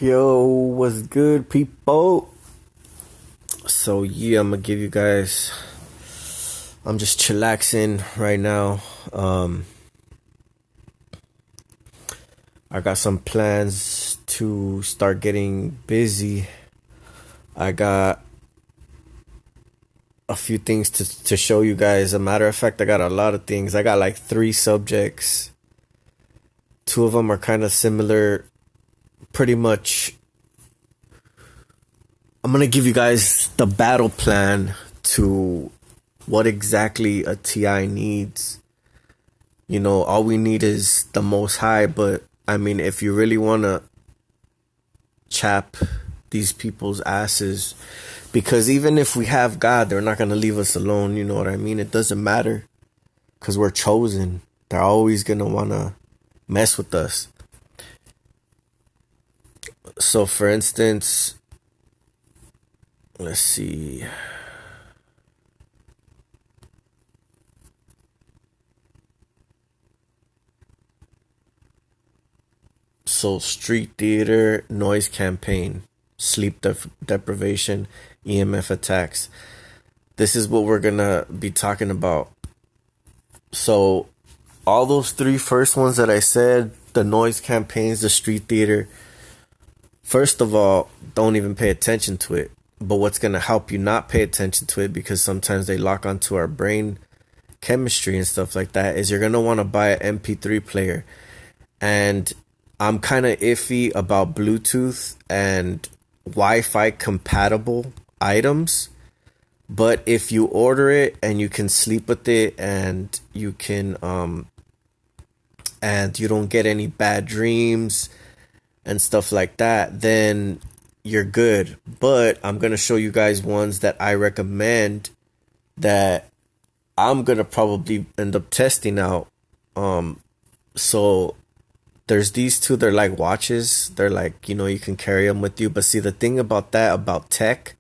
Yo, what's good, people? So yeah, I'm gonna give you guys. I'm just chillaxing right now. I got some plans to start getting busy. I got a few things to show you guys. A matter of fact, I got a lot of things. I got like three subjects. Two of them are kind of similar. Pretty much, I'm gonna give you guys the battle plan to what exactly a TI needs. All we need is the most high, but I mean, if you really want to chap these people's asses, because even if we have God, they're not going to leave us alone. You know what I mean? It doesn't matter because we're chosen. They're always going to want to mess with us. So, for instance, let's see. So, street theater, noise campaign, sleep deprivation, EMF attacks. This is what we're going to be talking about. So, all those three first ones that I said, the noise campaigns, the street theater, first of all, don't even pay attention to it. But what's going to help you not pay attention to it, because sometimes they lock onto our brain chemistry and stuff like that, is you're going to want to buy an MP3 player. And I'm kind of iffy about Bluetooth and Wi-Fi compatible items. But if you order it and you can sleep with it and you can and you don't get any bad dreams and stuff like that, then you're good. But I'm going to show you guys ones that I recommend that I'm going to probably end up testing out. So there's these two. They're like watches. They're like, you can carry them with you. But see, the thing about tech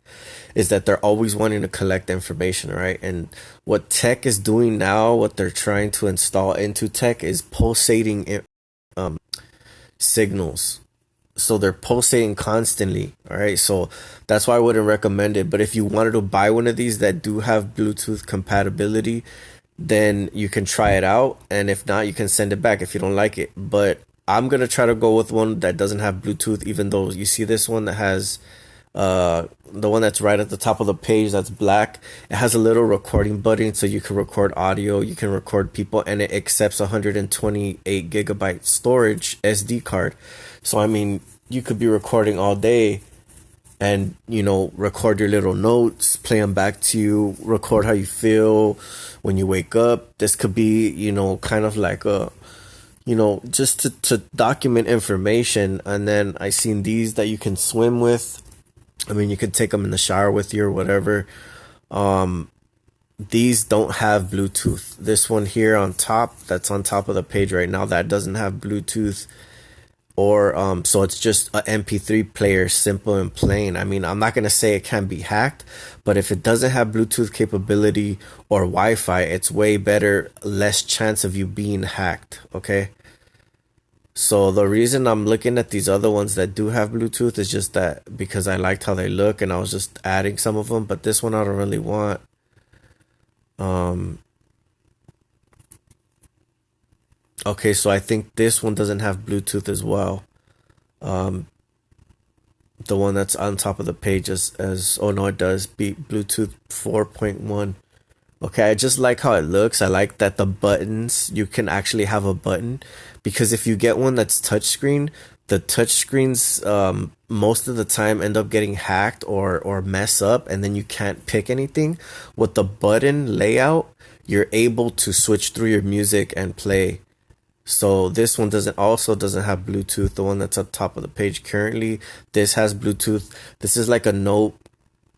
is that they're always wanting to collect information, right? And what tech is doing now, what they're trying to install into tech, is pulsating signals. So they're pulsating constantly. All right. So that's why I wouldn't recommend it. But if you wanted to buy one of these that do have Bluetooth compatibility, then you can try it out. And if not, you can send it back if you don't like it. But I'm going to try to go with one that doesn't have Bluetooth, even though you see this one that has the one that's right at the top of the page that's black. It has a little recording button, so you can record audio, you can record people, and it accepts 128 gigabyte storage SD card. So I mean, you could be recording all day and record your little notes, play them back to you, record how you feel when you wake up. This could be kind of like a just to document information. And then I seen these that you can swim with. I mean, you could take them in the shower with you or whatever. These don't have Bluetooth. This one here on top, that's on top of the page right now, that doesn't have Bluetooth. Or so it's just a MP3 player, simple and plain. I mean, I'm not gonna say it can be hacked, but if it doesn't have Bluetooth capability or Wi-Fi, it's way better, less chance of you being hacked. Okay. So the reason I'm looking at these other ones that do have Bluetooth is just that because I liked how they look and I was just adding some of them, but this one I don't really want. Okay, so I think this one doesn't have Bluetooth as well. The one that's on top of the page as oh no, it does be Bluetooth 4.1. Okay, I just like how it looks. I like that the buttons, you can actually have a button, because if you get one that's touchscreen, the touchscreens most of the time end up getting hacked or mess up, and then you can't pick anything. With the button layout, you're able to switch through your music and play. So this one doesn't have Bluetooth. The one that's up top of the page currently, this has Bluetooth. This is like a note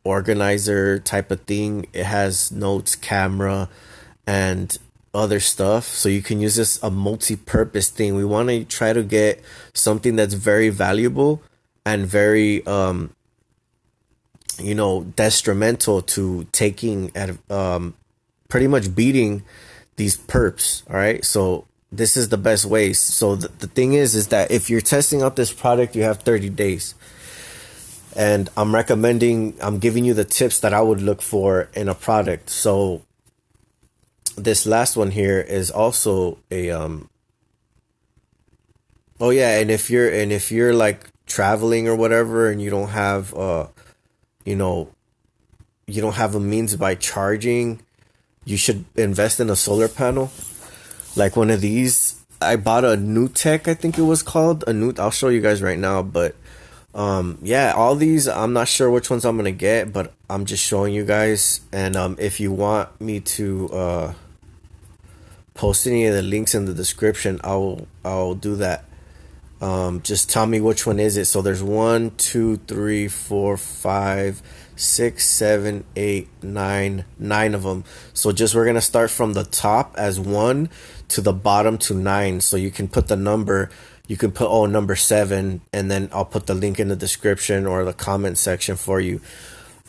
organizer type of thing. It has notes, camera, and other stuff. So you can use this a multi-purpose thing. We want to try to get something that's very valuable and very detrimental to taking at pretty much beating these perps. All right. So this is the best way. So the thing is that if you're testing out this product, you have 30 days. And I'm giving you the tips that I would look for in a product. So this last one here is also a oh yeah, and if you're like traveling or whatever and you don't have you know, you don't have a means by charging, you should invest in a solar panel. Like one of these. I bought a Nutec, I think it was called. I'll show you guys right now, but yeah, all these I'm not sure which ones I'm gonna get, but I'm just showing you guys. And if you want me to post any of the links in the description, I'll do that. Just tell me which one is it. So there's 1, 2, 3, 4, 5, 6, 7, 8, 9 of them. So just we're gonna start from the top as 1 to the bottom to 9. So you can put the number. You can put number 7, and then I'll put the link in the description or the comment section for you.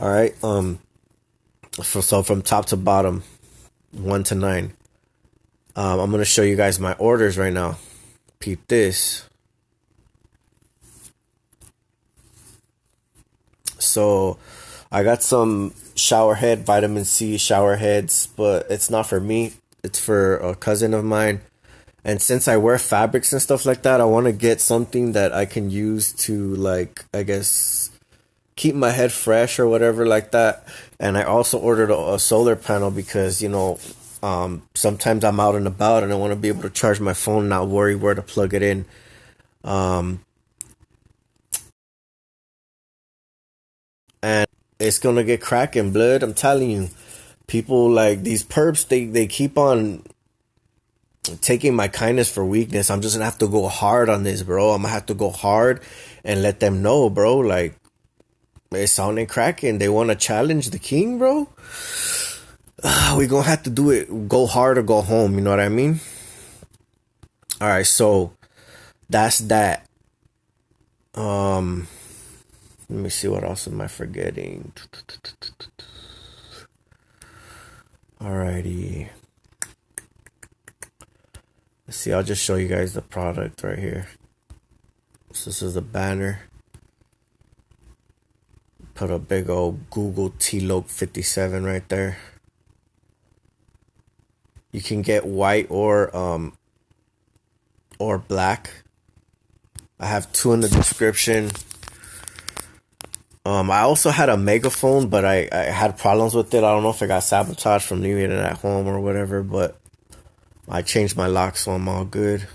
All right. So from top to bottom, 1 to 9. I'm gonna show you guys my orders right now. Peep this. So I got some shower head, vitamin C shower heads, but it's not for me. It's for a cousin of mine. And since I wear fabrics and stuff like that, I want to get something that I can use to, like, I guess, keep my head fresh or whatever like that. And I also ordered a solar panel because, sometimes I'm out and about and I want to be able to charge my phone, not worry where to plug it in. Um, and it's gonna get cracking, blood. I'm telling you, people like these perps, they keep on taking my kindness for weakness. I'm just gonna have to go hard on this, bro. I'm gonna have to go hard and let them know, bro. Like, it's sounding cracking. They want to challenge the king, bro. We gonna have to do it. Go hard or go home. You know what I mean? All right, so that's that. Let me see what else am I forgetting. Alrighty. Let's see. I'll just show you guys the product right here. So this is the banner. Put a big old Google T-Loc 57 right there. You can get white or black. I have 2 in the description. I also had a megaphone, but I had problems with it. I don't know if it got sabotaged from leaving it at home or whatever, but I changed my lock, so I'm all good.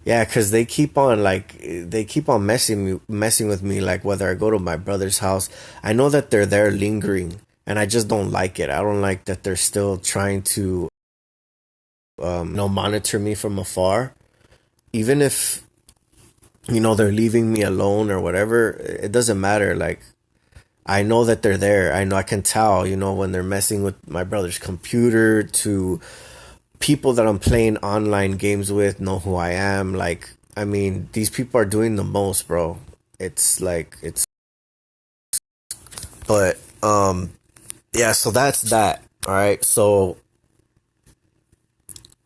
Yeah, cause they keep on messing with me, like whether I go to my brother's house. I know that they're there lingering, and I just don't like it. I don't like that they're still trying to monitor me from afar, even if they're leaving me alone or whatever. It doesn't matter. Like, I know that they're there. I know, I can tell, when they're messing with my brother's computer. To people that I'm playing online games with know who I am. Like, I mean, these people are doing the most, bro. It's like, but yeah, so that's that. All right. So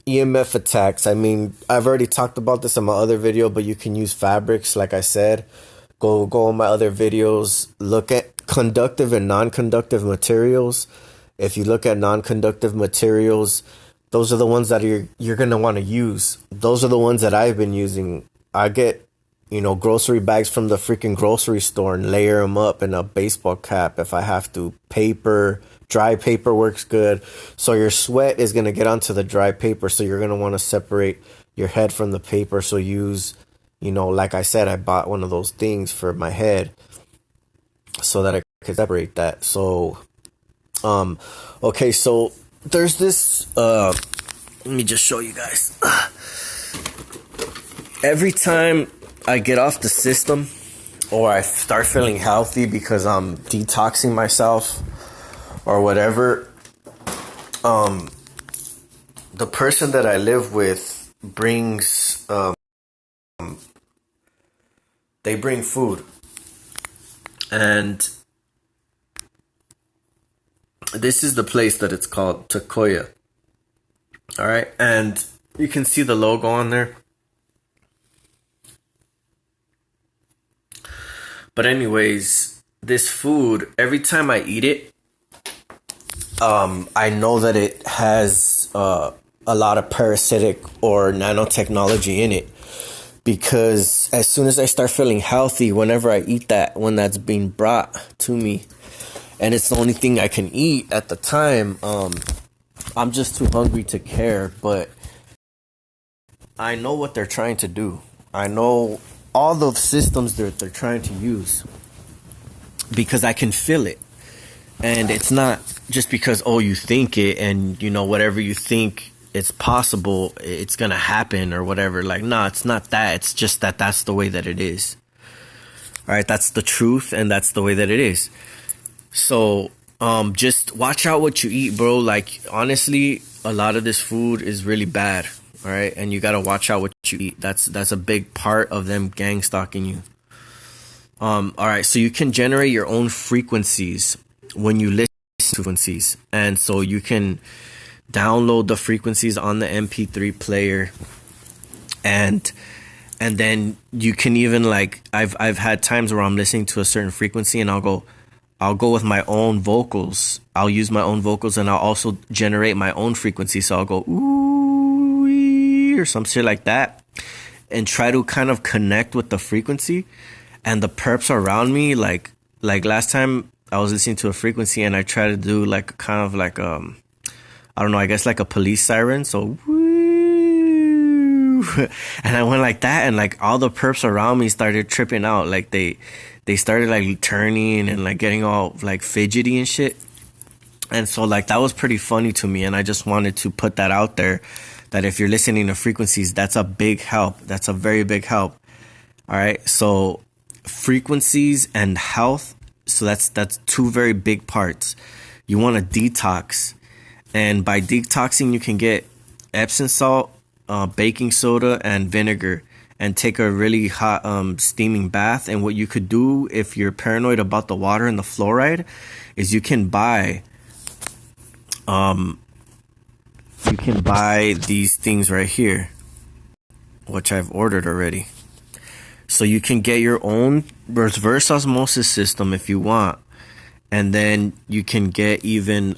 EMF attacks. I mean, I've already talked about this in my other video, but you can use fabrics, like I said. Go on my other videos. Look at conductive and non-conductive materials. If you look at non-conductive materials, those are the ones that you're gonna want to use. Those are the ones that I've been using. I get grocery bags from the freaking grocery store and layer them up in a baseball cap if I have to. Dry paper works good. So your sweat is going to get onto the dry paper. So you're going to want to separate your head from the paper. So use, like I said, I bought one of those things for my head so that I could separate that. So, okay. So there's this, let me just show you guys. Every time I get off the system or I start feeling healthy because I'm detoxing myself or whatever, the person that I live with brings, they bring food. And This is the place that it's called Takoya. All right, and you can see the logo on there. But anyways, this food, every time I eat it, I know that it has a lot of parasitic or nanotechnology in it. Because as soon as I start feeling healthy, whenever I eat that, when that's being brought to me, and it's the only thing I can eat at the time, I'm just too hungry to care. But I know what they're trying to do. I know all the systems that they're trying to use because I can feel it. And it's not just because, oh, you think it and, whatever you think it's possible, it's going to happen or whatever. Like, no, it's not that. It's just that that's the way that it is. All right. That's the truth. And that's the way that it is. So, just watch out what you eat, bro. Like, honestly, a lot of this food is really bad. All right. And you got to watch out what you eat. That's a big part of them gang stalking you. All right. So you can generate your own frequencies when you listen to frequencies. And so you can download the frequencies on the MP3 player. And then you can even I've had times where I'm listening to a certain frequency and I'll go with my own vocals. I'll use my own vocals and I'll also generate my own frequency. So I'll go ooh or some shit like that and try to kind of connect with the frequency. And the perps around me, like last time I was listening to a frequency and I tried to do I don't know, I guess like a police siren. So woo, and I went like that and like all the perps around me started tripping out. Like they started like turning and like getting all like fidgety and shit. And so like that was pretty funny to me. And I just wanted to put that out there that if you're listening to frequencies, that's a big help. That's a very big help. All right. So frequencies and health. So that's two very big parts. You want to detox. And by detoxing, you can get Epsom salt, baking soda, and vinegar. And take a really hot steaming bath. And what you could do if you're paranoid about the water and the fluoride is you can buy these things right here, which I've ordered already. So you can get your own reverse osmosis system if you want. And then you can get even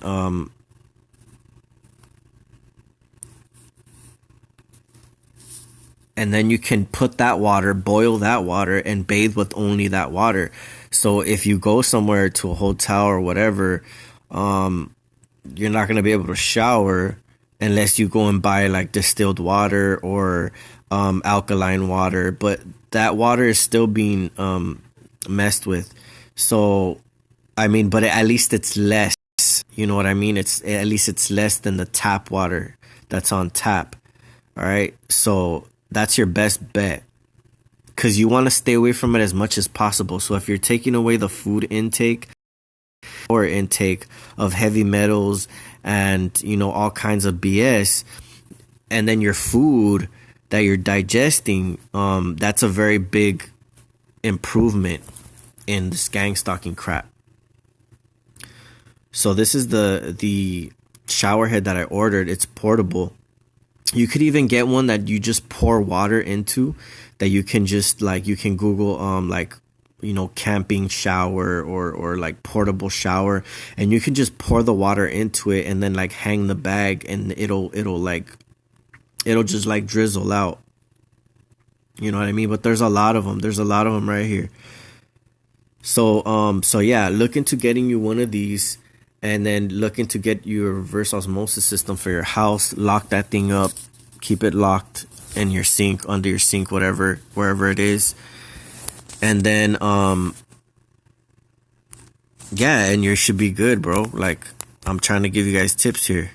and then you can put that water, boil that water, and bathe with only that water. So if you go somewhere to a hotel or whatever, you're not going to be able to shower unless you go and buy like distilled water or alkaline water. But that water is still being messed with. So, I mean, but at least it's less. You know what I mean? At least it's less than the tap water that's on tap. All right. So that's your best bet because you want to stay away from it as much as possible. So if you're taking away the food intake or intake of heavy metals and, all kinds of BS, and then your food that you're digesting, that's a very big improvement in this gang stalking crap. So this is the shower head that I ordered. It's portable. You could even get one that you just pour water into, that you can just you can Google camping shower or like portable shower, and you can just pour the water into it and then hang the bag and it'll just drizzle out. You know what I mean? But there's a lot of them. There's a lot of them right here. So yeah, look into getting you one of these. And then looking to get your reverse osmosis system for your house. Lock that thing up. Keep it locked in your sink, under your sink, whatever, wherever it is. And then, yeah, and you should be good, bro. I'm trying to give you guys tips here.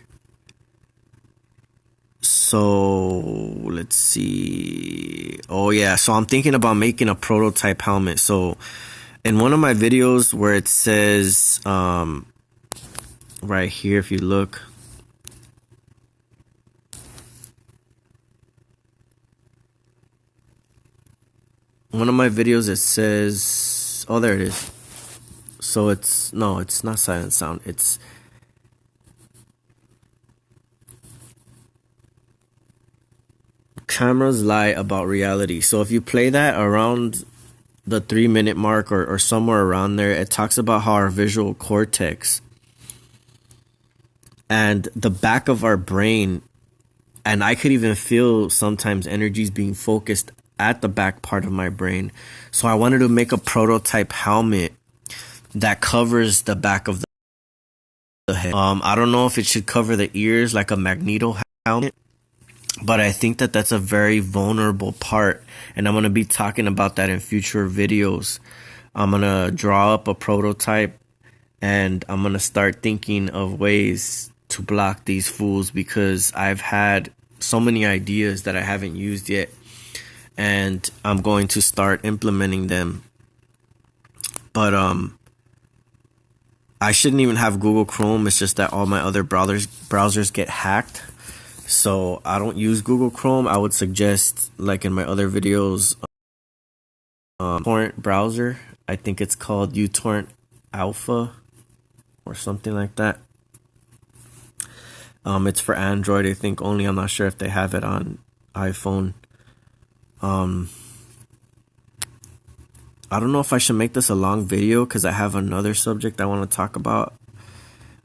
So, let's see. Oh, yeah. So, I'm thinking about making a prototype helmet. So, in one of my videos where it says, right here, if you look, one of my videos, it says, oh, there it is. So it's not Silent Sound. It's cameras lie about reality. So if you play that around the 3 minute mark or somewhere around there, it talks about how our visual cortex and the back of our brain, and I could even feel sometimes energies being focused at the back part of my brain. So I wanted to make a prototype helmet that covers the back of the head. I don't know if it should cover the ears like a Magneto helmet, but I think that that's a very vulnerable part, and I'm going to be talking about that in future videos. I'm going to draw up a prototype, and I'm going to start thinking of ways to block these fools, because I've had so many ideas that I haven't used yet, and I'm going to start implementing them. But I shouldn't even have Google Chrome. It's just that all my other browsers get hacked. So I don't use Google Chrome. I would suggest, like in my other videos, torrent browser. I think it's called uTorrent Alpha or something like that. It's for Android, I think, only. I'm not sure if they have it on iPhone. I don't know if I should make this a long video, because I have another subject I want to talk about.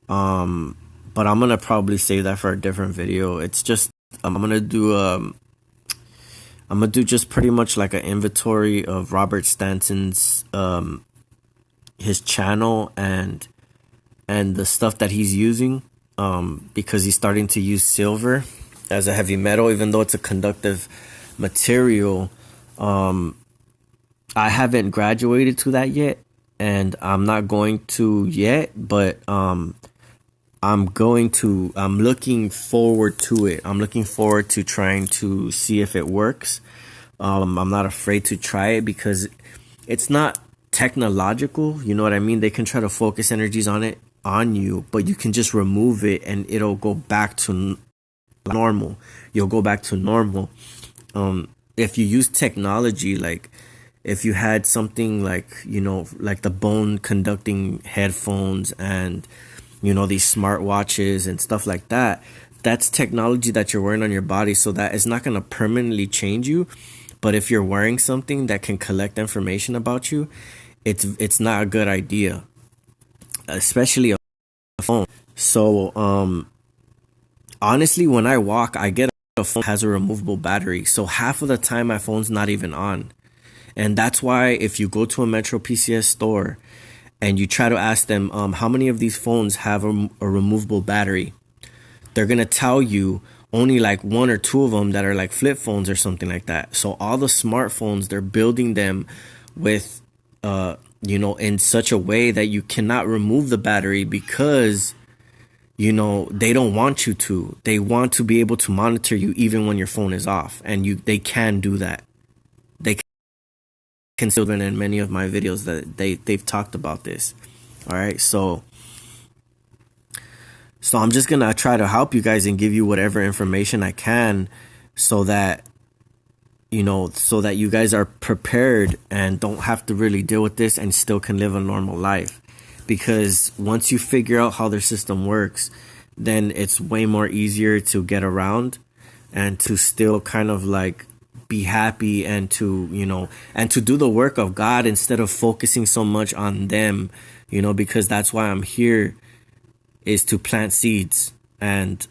But I'm gonna probably save that for a different video. It's just I'm gonna do just pretty much like an inventory of Robert Stanson's his channel and the stuff that he's using, because he's starting to use silver as a heavy metal, even though it's a conductive material. I haven't graduated to that yet, and I'm not going to yet, but I'm looking forward to it. I'm looking forward to trying to see if it works. I'm not afraid to try it, because it's not technological. You know what I mean? They can try to focus energies on you, but you can just remove it and it'll go back to normal. You'll go back to normal. If you use technology, like if you had something like, like the bone conducting headphones and these smartwatches and stuff like that, that's technology that you're wearing on your body, so that it's not going to permanently change you. But if you're wearing something that can collect information about you, it's not a good idea, especially a phone. So honestly, when I walk, I get a phone that has a removable battery, so half of the time my phone's not even on. And that's why if you go to a Metro PCS store and you try to ask them, how many of these phones have a removable battery, they're going to tell you only like 1 or 2 of them that are like flip phones or something like that. So all the smartphones, they're building them with, in such a way that you cannot remove the battery, because, they don't want you to. They want to be able to monitor you even when your phone is off. And they can do that. They can still, in many of my videos that they've talked about this. All right. So I'm just going to try to help you guys and give you whatever information I can, so that you guys are prepared and don't have to really deal with this and still can live a normal life. Because once you figure out how their system works, then it's way more easier to get around and to still kind of like be happy, and to do the work of God instead of focusing so much on them, because that's why I'm here, is to plant seeds. And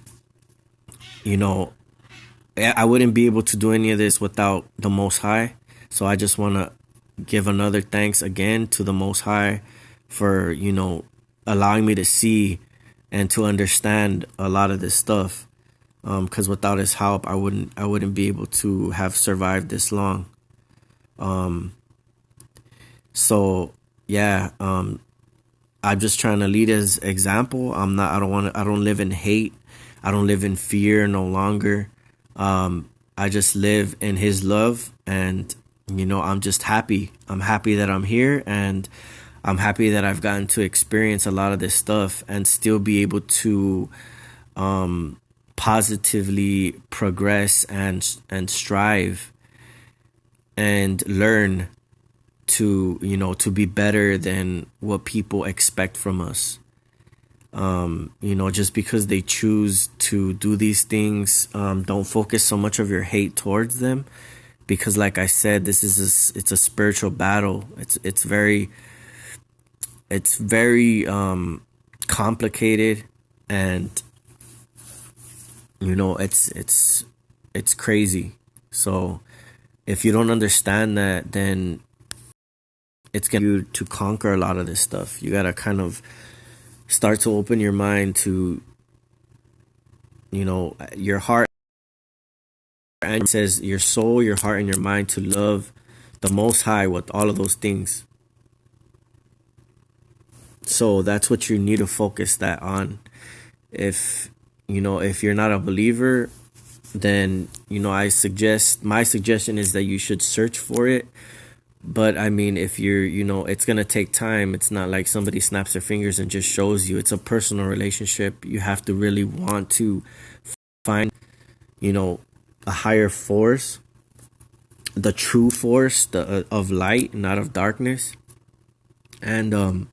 I wouldn't be able to do any of this without the Most High. So I just want to give another thanks again to the Most High for allowing me to see and to understand a lot of this stuff. Because without his help, I wouldn't be able to have survived this long. So yeah, I'm just trying to lead as example. I don't live in hate. I don't live in fear no longer. I just live in his love, and I'm just happy. I'm happy that I'm here, and I'm happy that I've gotten to experience a lot of this stuff and still be able to positively progress and strive and learn to be better than what people expect from us. Just because they choose to do these things, don't focus so much of your hate towards them, because like I said, it's a spiritual battle. It's very complicated, and it's crazy. So if you don't understand that, then it's gonna you to conquer a lot of this stuff. You gotta kind of start to open your mind to, your heart, and it says your soul, your heart, and your mind to love the Most High with all of those things. So that's what you need to focus that on. If you're not a believer, then my suggestion is that you should search for it. But I mean, if it's gonna take time. It's not like somebody snaps their fingers and just shows you. It's a personal relationship. You have to really want to find, a higher force, the true force, of light, not of darkness. And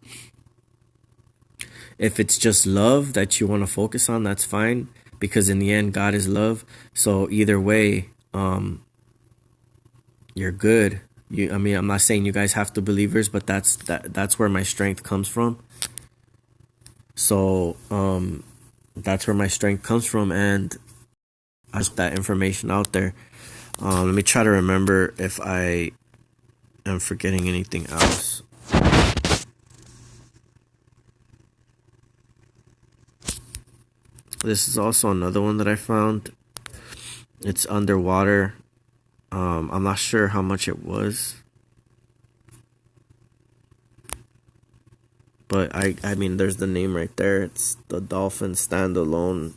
if it's just love that you want to focus on, that's fine, because in the end, God is love. So either way, you're good. I'm not saying you guys have to believers, but that's where my strength comes from. So that's where my strength comes from, and I just put that information out there. Let me try to remember if I am forgetting anything else. This is also another one that I found. It's underwater. I'm not sure how much it was, but I mean, there's the name right there. It's the Dolphin Standalone.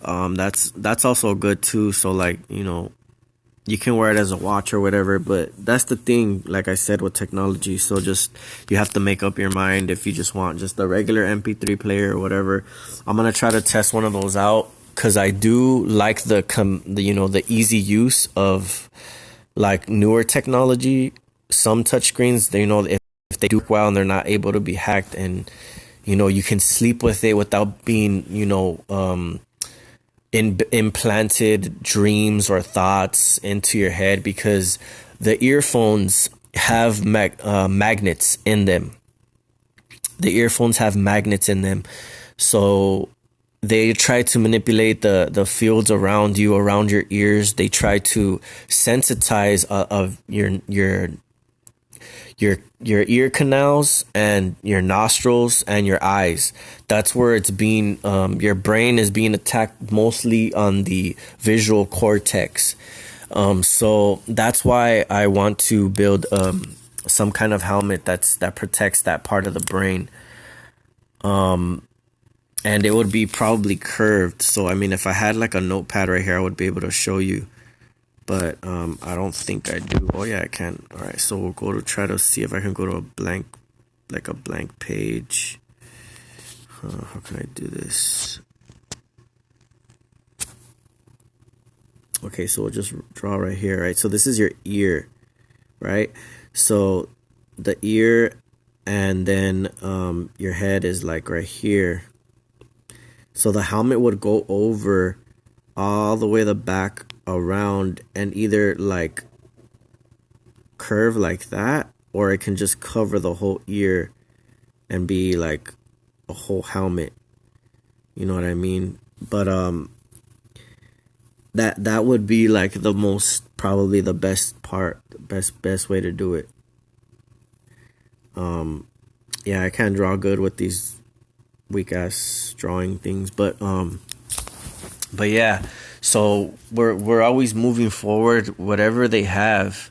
That's also good too. So like, you can wear it as a watch or whatever, but that's the thing, like I said, with technology. So just, you have to make up your mind if you just want just a regular MP3 player or whatever. I'm gonna try to test one of those out, because I do like the easy use of like newer technology. Some touchscreens, if they do well and they're not able to be hacked, and you can sleep with it without being implanted dreams or thoughts into your head, because the earphones have magnets in them. The earphones have magnets in them, so they try to manipulate the fields around you, around your ears. They try to sensitize of your ear canals and your nostrils and your eyes. That's where it's being your brain is being attacked, mostly on the visual cortex. So that's why I want to build some kind of helmet that protects that part of the brain. And it would be probably curved. So I mean, if I had like a notepad right here, I would be able to show you. But I don't think I do. Oh yeah, I can. All right, so we'll go to try to see if I can go to a blank page. How can I do this? Okay, so we'll just draw right here, right? So this is your ear, right? So the ear, and then your head is like right here. So the helmet would go over all the way the back around, and either like curve like that, or it can just cover the whole ear and be like a whole helmet. You know what I mean? But that would be like the most, probably the best part, best way to do it. Yeah, I can't draw good with these weak ass drawing things, but yeah. So we're always moving forward. Whatever they have,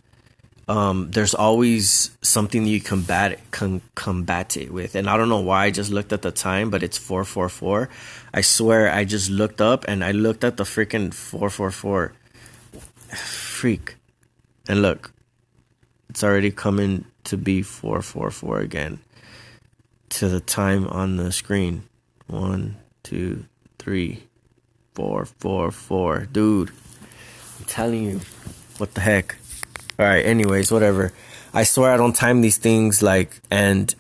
there's always something that you combat it with. And I don't know why I just looked at the time, but it's 444. I swear I just looked up and I looked at the freaking 444. Freak. And look, it's already coming to be 444 again to the time on the screen. 1, 2, 3, 4, 4, 4. Dude, I'm telling you, what the heck. All right, anyways, whatever. I swear I don't time these things, like, and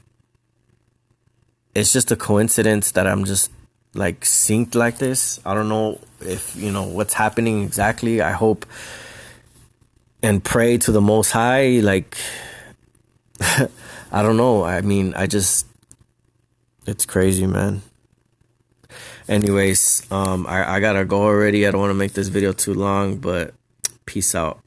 it's just a coincidence that I'm just like synced like this. I don't know if you know what's happening exactly. I hope and pray to the Most High. Like, I don't know. I mean, it's crazy, man. Anyways, I gotta go already. I don't want to make this video too long, but peace out.